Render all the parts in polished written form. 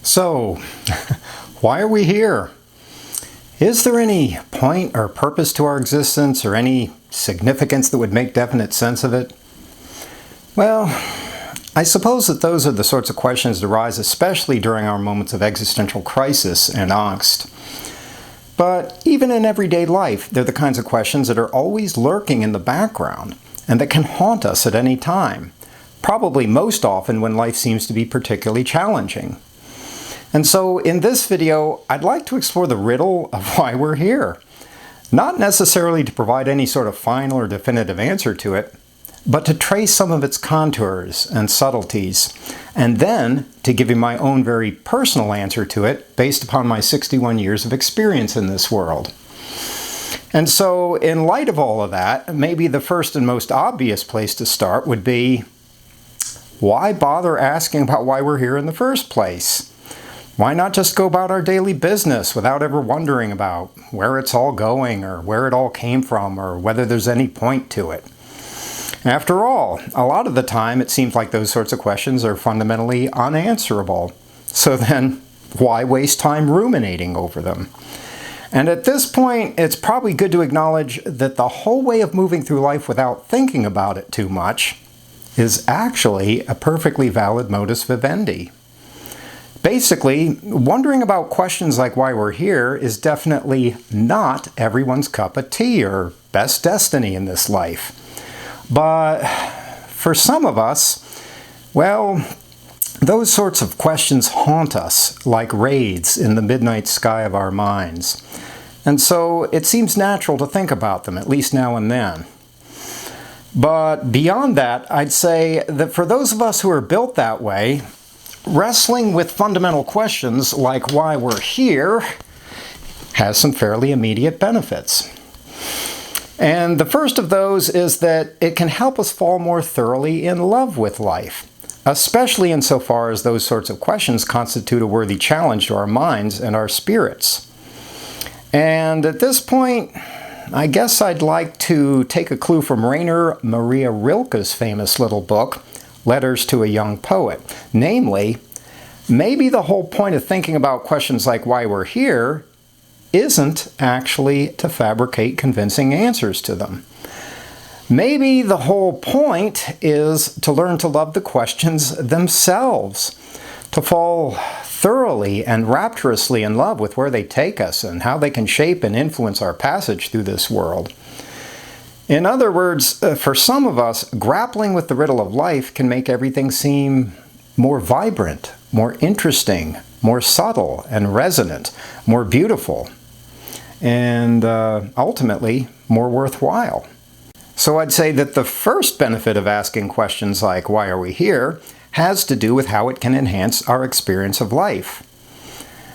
So, why are we here? Is there any point or purpose to our existence or any significance that would make definite sense of it? Well, I suppose that those are the sorts of questions that arise especially during our moments of existential crisis and angst. But even in everyday life, they're the kinds of questions that are always lurking in the background and that can haunt us at any time, probably most often when life seems to be particularly challenging. And so in this video, I'd like to explore the riddle of why we're here. Not necessarily to provide any sort of final or definitive answer to it, but to trace some of its contours and subtleties, and then to give you my own very personal answer to it based upon my 61 years of experience in this world. And so in light of all of that, maybe the first and most obvious place to start would be, why bother asking about why we're here in the first place? Why not just go about our daily business without ever wondering about where it's all going or where it all came from or whether there's any point to it? After all, a lot of the time it seems like those sorts of questions are fundamentally unanswerable. So then, why waste time ruminating over them? And at this point, it's probably good to acknowledge that the whole way of moving through life without thinking about it too much is actually a perfectly valid modus vivendi. Basically, wondering about questions like why we're here is definitely not everyone's cup of tea or best destiny in this life. But for some of us, well, those sorts of questions haunt us like raids in the midnight sky of our minds. And so it seems natural to think about them, at least now and then. But beyond that, I'd say that for those of us who are built that way, wrestling with fundamental questions like why we're here has some fairly immediate benefits. And the first of those is that it can help us fall more thoroughly in love with life, especially insofar as those sorts of questions constitute a worthy challenge to our minds and our spirits. And at this point, I guess I'd like to take a clue from Rainer Maria Rilke's famous little book, Letters to a Young Poet. Namely, maybe the whole point of thinking about questions like why we're here isn't actually to fabricate convincing answers to them. Maybe the whole point is to learn to love the questions themselves, to fall thoroughly and rapturously in love with where they take us and how they can shape and influence our passage through this world. In other words, for some of us, grappling with the riddle of life can make everything seem more vibrant, more interesting, more subtle and resonant, more beautiful, and ultimately more worthwhile. So I'd say that the first benefit of asking questions like, why are we here, has to do with how it can enhance our experience of life.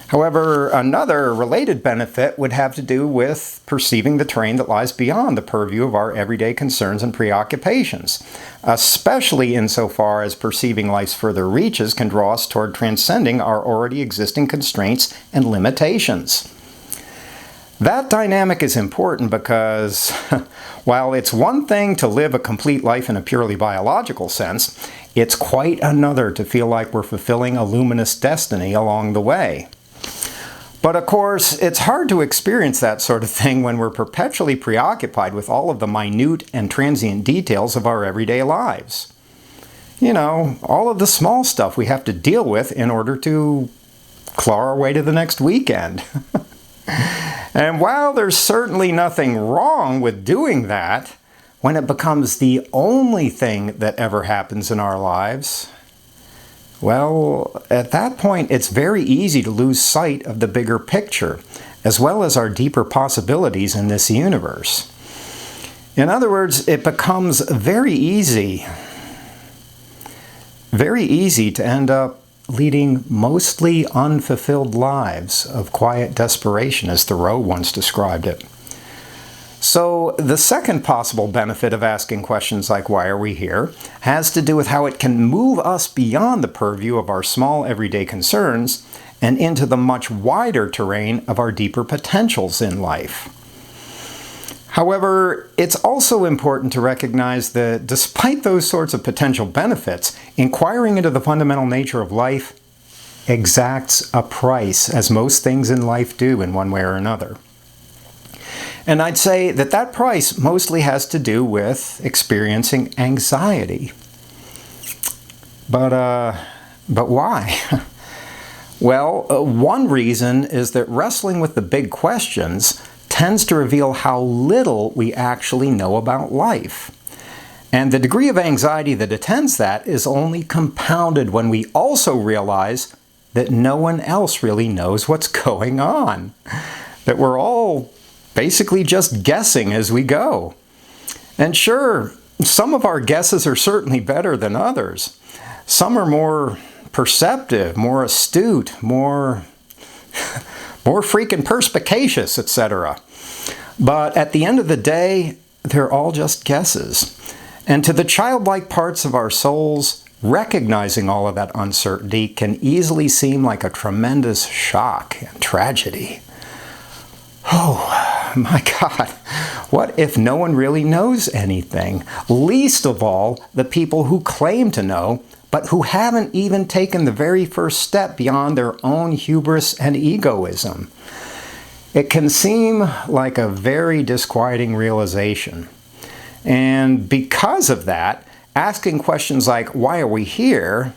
However, another related benefit would have to do with perceiving the terrain that lies beyond the purview of our everyday concerns and preoccupations, especially insofar as perceiving life's further reaches can draw us toward transcending our already existing constraints and limitations. That dynamic is important because, while it's one thing to live a complete life in a purely biological sense, it's quite another to feel like we're fulfilling a luminous destiny along the way. But of course, it's hard to experience that sort of thing when we're perpetually preoccupied with all of the minute and transient details of our everyday lives. You know, all of the small stuff we have to deal with in order to claw our way to the next weekend. And while there's certainly nothing wrong with doing that, when it becomes the only thing that ever happens in our lives, well, at that point, it's very easy to lose sight of the bigger picture, as well as our deeper possibilities in this universe. In other words, it becomes very easy to end up leading mostly unfulfilled lives of quiet desperation, as Thoreau once described it. So the second possible benefit of asking questions like, why are we here, has to do with how it can move us beyond the purview of our small everyday concerns and into the much wider terrain of our deeper potentials in life. However, it's also important to recognize that despite those sorts of potential benefits, inquiring into the fundamental nature of life exacts a price, as most things in life do in one way or another. And I'd say that that price mostly has to do with experiencing anxiety. But why? Well, one reason is that wrestling with the big questions tends to reveal how little we actually know about life. And the degree of anxiety that attends that is only compounded when we also realize that no one else really knows what's going on. That we're all basically just guessing as we go. And sure, some of our guesses are certainly better than others. Some are more perceptive, more astute, more freaking perspicacious, etc. But at the end of the day, they're all just guesses. And to the childlike parts of our souls, recognizing all of that uncertainty can easily seem like a tremendous shock and tragedy. Oh, my God. What if no one really knows anything? Least of all, the people who claim to know, but who haven't even taken the very first step beyond their own hubris and egoism. It can seem like a very disquieting realization. And because of that, asking questions like, why are we here?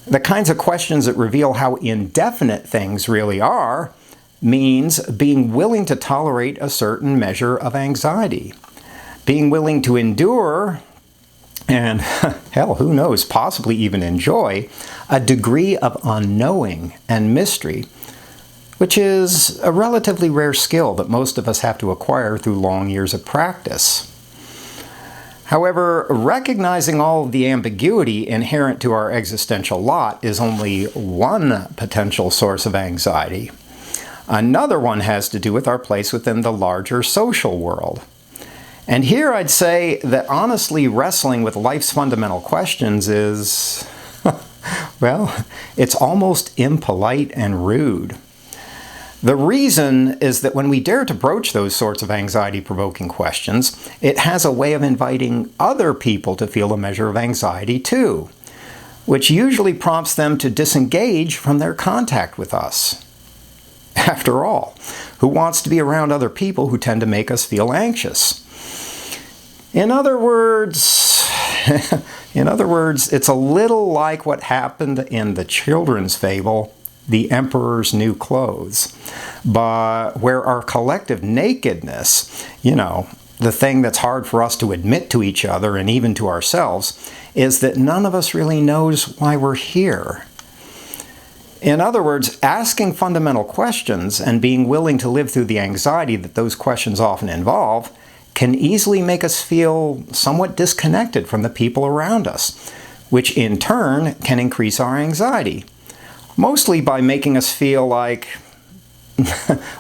The kinds of questions that reveal how indefinite things really are, means being willing to tolerate a certain measure of anxiety. Being willing to endure, and hell, who knows, possibly even enjoy, a degree of unknowing and mystery, which is a relatively rare skill that most of us have to acquire through long years of practice. However, recognizing all of the ambiguity inherent to our existential lot is only one potential source of anxiety. Another one has to do with our place within the larger social world. And here I'd say that honestly wrestling with life's fundamental questions is, well, it's almost impolite and rude. The reason is that when we dare to broach those sorts of anxiety-provoking questions, it has a way of inviting other people to feel a measure of anxiety too, which usually prompts them to disengage from their contact with us. After all, who wants to be around other people who tend to make us feel anxious? In other words, it's a little like what happened in the children's fable, The Emperor's New Clothes, but where our collective nakedness, the thing that's hard for us to admit to each other and even to ourselves, is that none of us really knows why we're here. In other words, asking fundamental questions and being willing to live through the anxiety that those questions often involve can easily make us feel somewhat disconnected from the people around us, which in turn can increase our anxiety, mostly by making us feel like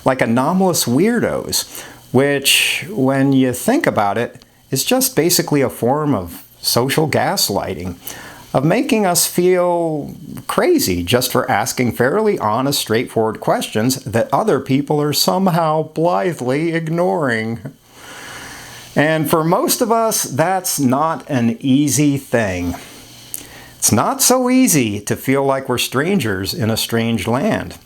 anomalous weirdos, which, when you think about it, is just basically a form of social gaslighting, of making us feel crazy just for asking fairly honest, straightforward questions that other people are somehow blithely ignoring. And for most of us, that's not an easy thing. It's not so easy to feel like we're strangers in a strange land.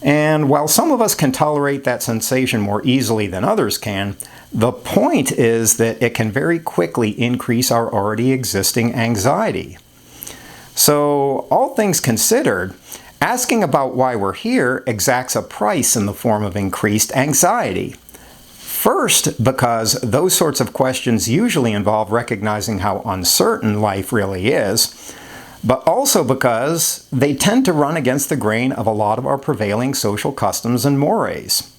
And while some of us can tolerate that sensation more easily than others can, the point is that it can very quickly increase our already existing anxiety. So, all things considered, asking about why we're here exacts a price in the form of increased anxiety. First, because those sorts of questions usually involve recognizing how uncertain life really is, but also because they tend to run against the grain of a lot of our prevailing social customs and mores.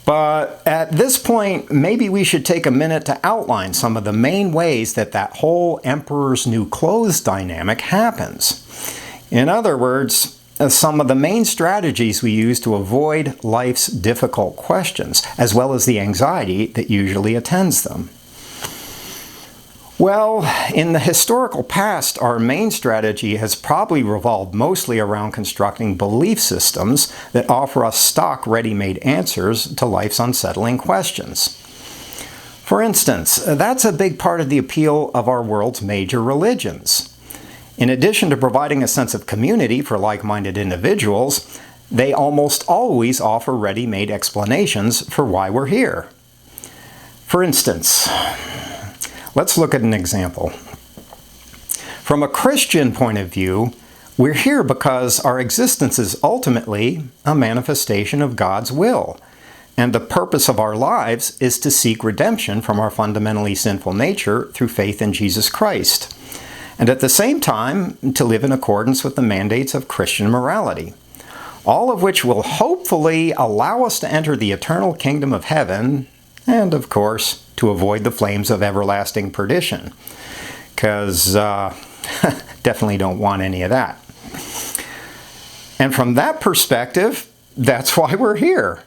But at this point, maybe we should take a minute to outline some of the main ways that that whole Emperor's New Clothes dynamic happens. In other words, some of the main strategies we use to avoid life's difficult questions, as well as the anxiety that usually attends them. Well, in the historical past, our main strategy has probably revolved mostly around constructing belief systems that offer us stock ready-made answers to life's unsettling questions. For instance, that's a big part of the appeal of our world's major religions. In addition to providing a sense of community for like-minded individuals, they almost always offer ready-made explanations for why we're here. For instance, let's look at an example. From a Christian point of view, we're here because our existence is ultimately a manifestation of God's will, and the purpose of our lives is to seek redemption from our fundamentally sinful nature through faith in Jesus Christ, and at the same time to live in accordance with the mandates of Christian morality, all of which will hopefully allow us to enter the eternal kingdom of heaven, and of course, to avoid the flames of everlasting perdition, because definitely don't want any of that. And from that perspective, that's why we're here.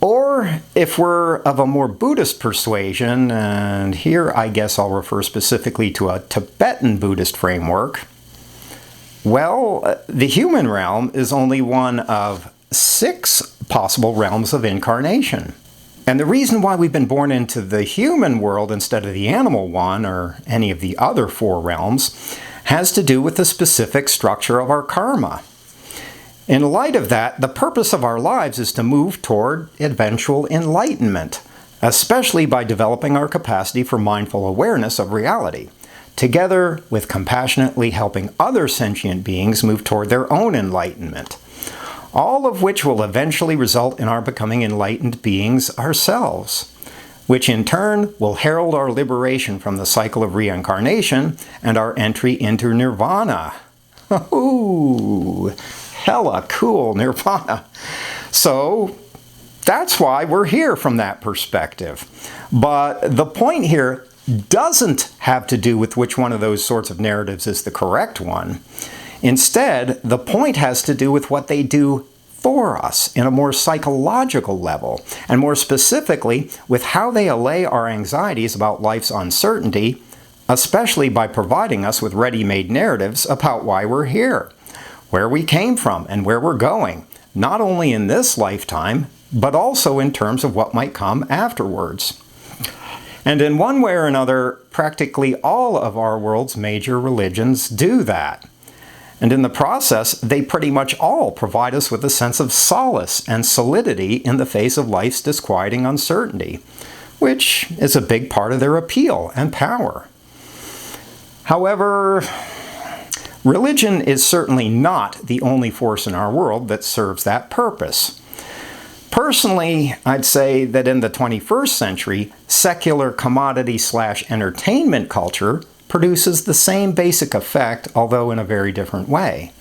Or if we're of a more Buddhist persuasion, and here I guess I'll refer specifically to a Tibetan Buddhist framework, well, the human realm is only one of 6 possible realms of incarnation. And the reason why we've been born into the human world instead of the animal one, or any of the other 4 realms, has to do with the specific structure of our karma. In light of that, the purpose of our lives is to move toward eventual enlightenment, especially by developing our capacity for mindful awareness of reality, together with compassionately helping other sentient beings move toward their own enlightenment, all of which will eventually result in our becoming enlightened beings ourselves, which in turn will herald our liberation from the cycle of reincarnation and our entry into nirvana. Ooh, hella cool, nirvana. So that's why we're here from that perspective. But the point here doesn't have to do with which one of those sorts of narratives is the correct one. Instead, the point has to do with what they do for us in a more psychological level, and more specifically with how they allay our anxieties about life's uncertainty, especially by providing us with ready-made narratives about why we're here, where we came from, and where we're going, not only in this lifetime, but also in terms of what might come afterwards. And in one way or another, practically all of our world's major religions do that. And in the process, they pretty much all provide us with a sense of solace and solidity in the face of life's disquieting uncertainty, which is a big part of their appeal and power. However, religion is certainly not the only force in our world that serves that purpose. Personally, I'd say that in the 21st century, secular commodity/entertainment culture produces the same basic effect, although in a very different way.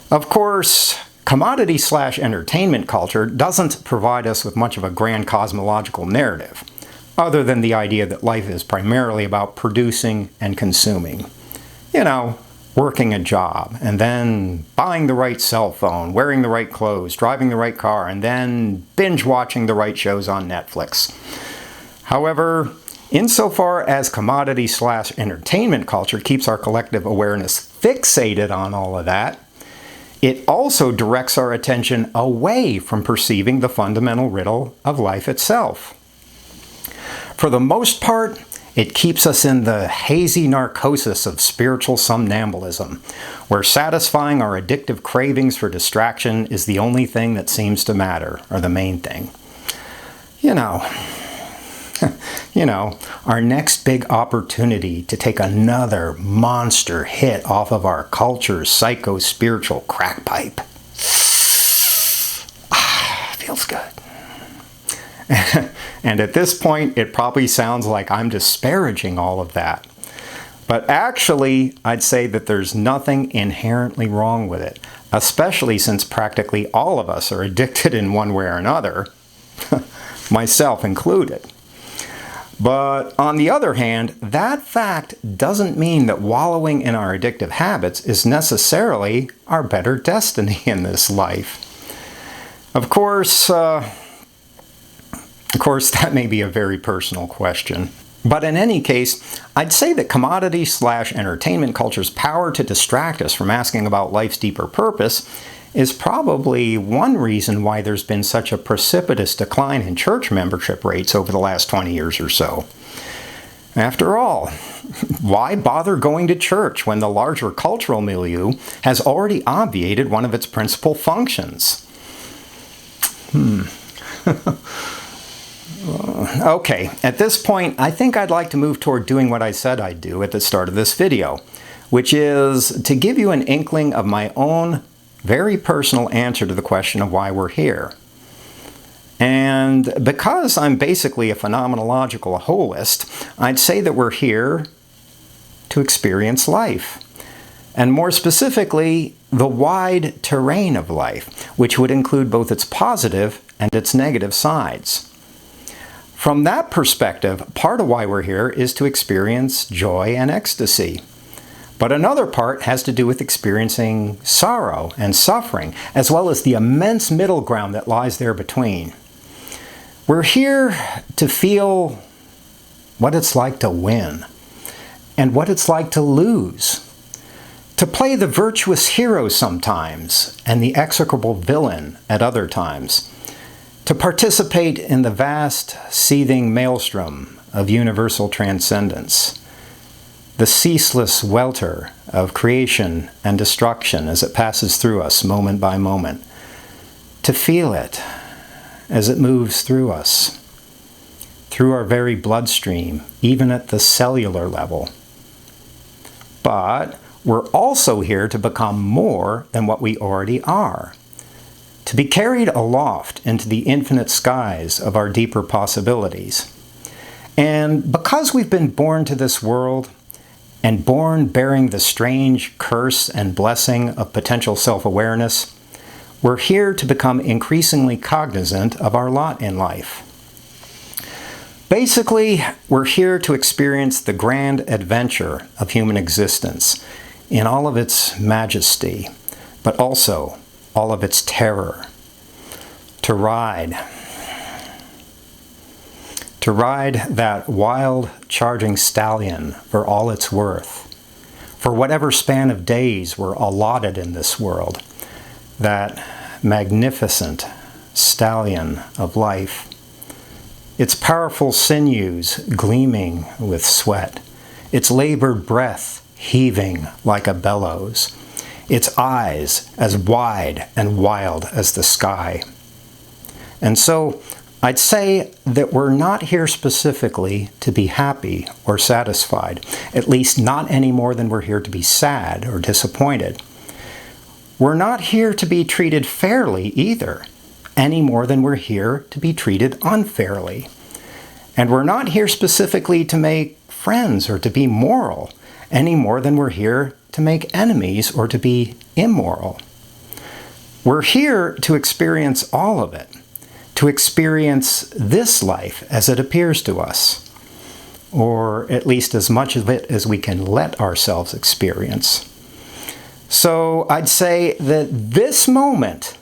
Of course, commodity/entertainment culture doesn't provide us with much of a grand cosmological narrative, other than the idea that life is primarily about producing and consuming. You know, working a job, and then buying the right cell phone, wearing the right clothes, driving the right car, and then binge-watching the right shows on Netflix. However, insofar as commodity/entertainment culture keeps our collective awareness fixated on all of that, it also directs our attention away from perceiving the fundamental riddle of life itself. For the most part, it keeps us in the hazy narcosis of spiritual somnambulism, where satisfying our addictive cravings for distraction is the only thing that seems to matter, or the main thing. You know, our next big opportunity to take another monster hit off of our culture's psycho-spiritual crack pipe. Feels good. And at this point, it probably sounds like I'm disparaging all of that. But actually, I'd say that there's nothing inherently wrong with it, especially since practically all of us are addicted in one way or another, myself included. But on the other hand, that fact doesn't mean that wallowing in our addictive habits is necessarily our better destiny in this life. Of course, that may be a very personal question. But in any case, I'd say that commodity/entertainment culture's power to distract us from asking about life's deeper purpose is probably one reason why there's been such a precipitous decline in church membership rates over the last 20 years or so. After all, why bother going to church when the larger cultural milieu has already obviated one of its principal functions? Okay, at this point, I think I'd like to move toward doing what I said I'd do at the start of this video, which is to give you an inkling of my own very personal answer to the question of why we're here. And because I'm basically a phenomenological holist, I'd say that we're here to experience life. And more specifically, the wide terrain of life, which would include both its positive and its negative sides. From that perspective, part of why we're here is to experience joy and ecstasy. But another part has to do with experiencing sorrow and suffering, as well as the immense middle ground that lies there between. We're here to feel what it's like to win and what it's like to lose. To play the virtuous hero sometimes and the execrable villain at other times. To participate in the vast, seething maelstrom of universal transcendence. The ceaseless welter of creation and destruction as it passes through us moment by moment. To feel it as it moves through us, through our very bloodstream, even at the cellular level. But we're also here to become more than what we already are. To be carried aloft into the infinite skies of our deeper possibilities. And because we've been born to this world, and born bearing the strange curse and blessing of potential self-awareness, we're here to become increasingly cognizant of our lot in life. Basically, we're here to experience the grand adventure of human existence in all of its majesty, but also all of its terror. To ride that wild, charging stallion for all it's worth, for whatever span of days were allotted in this world, that magnificent stallion of life, its powerful sinews gleaming with sweat, its labored breath heaving like a bellows, its eyes as wide and wild as the sky. And so, I'd say that we're not here specifically to be happy or satisfied, at least not any more than we're here to be sad or disappointed. We're not here to be treated fairly either, any more than we're here to be treated unfairly. And we're not here specifically to make friends or to be moral, any more than we're here to make enemies or to be immoral. We're here to experience all of it. To experience this life as it appears to us, or at least as much of it as we can let ourselves experience. So I'd say that this moment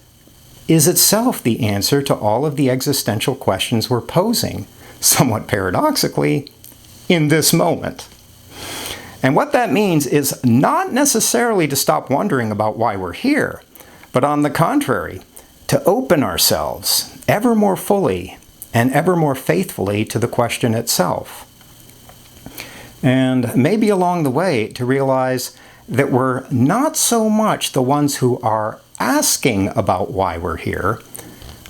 is itself the answer to all of the existential questions we're posing, somewhat paradoxically, in this moment. And what that means is not necessarily to stop wondering about why we're here, but on the contrary, to open ourselves ever more fully and ever more faithfully to the question itself. And maybe along the way to realize that we're not so much the ones who are asking about why we're here,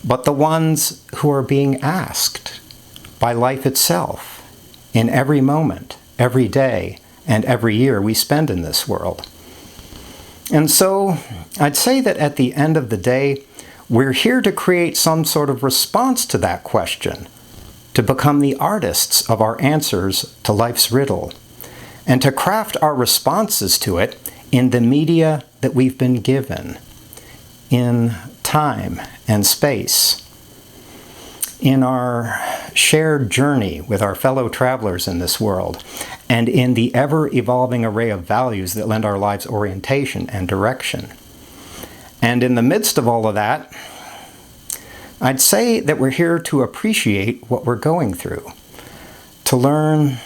but the ones who are being asked by life itself in every moment, every day, and every year we spend in this world. And so I'd say that at the end of the day, we're here to create some sort of response to that question, to become the artists of our answers to life's riddle, and to craft our responses to it in the media that we've been given, in time and space, in our shared journey with our fellow travelers in this world, and in the ever-evolving array of values that lend our lives orientation and direction. And in the midst of all of that, I'd say that we're here to appreciate what we're going through, to learn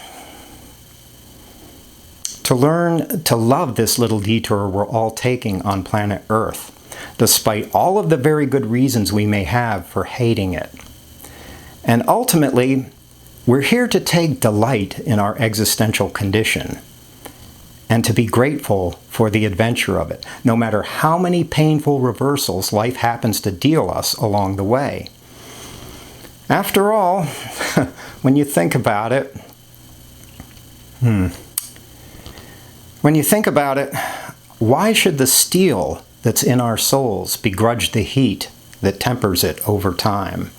to love this little detour we're all taking on planet Earth, despite all of the very good reasons we may have for hating it. And ultimately, We're here to take delight in our existential condition and to be grateful for the adventure of it, no matter how many painful reversals life happens to deal us along the way. After all, when you think about it, why should the steel that's in our souls begrudge the heat that tempers it over time?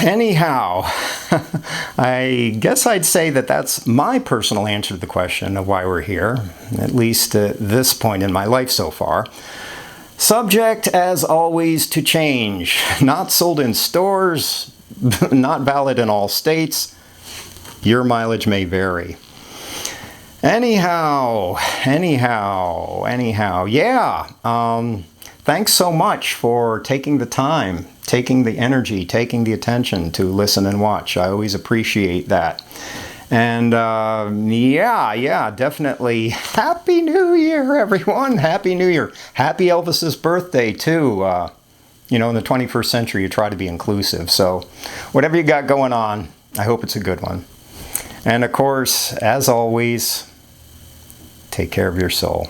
Anyhow, I guess I'd say that that's my personal answer to the question of why we're here, at least at this point in my life so far. Subject, as always, to change. Not sold in stores, not valid in all states. Your mileage may vary. Anyhow, yeah. Thanks so much for taking the time, taking the energy, taking the attention to listen and watch. I always appreciate that. And yeah, definitely. Happy New Year, everyone. Happy New Year. Happy Elvis's birthday, too. In the 21st century, you try to be inclusive. So whatever you got going on, I hope it's a good one. And of course, as always, take care of your soul.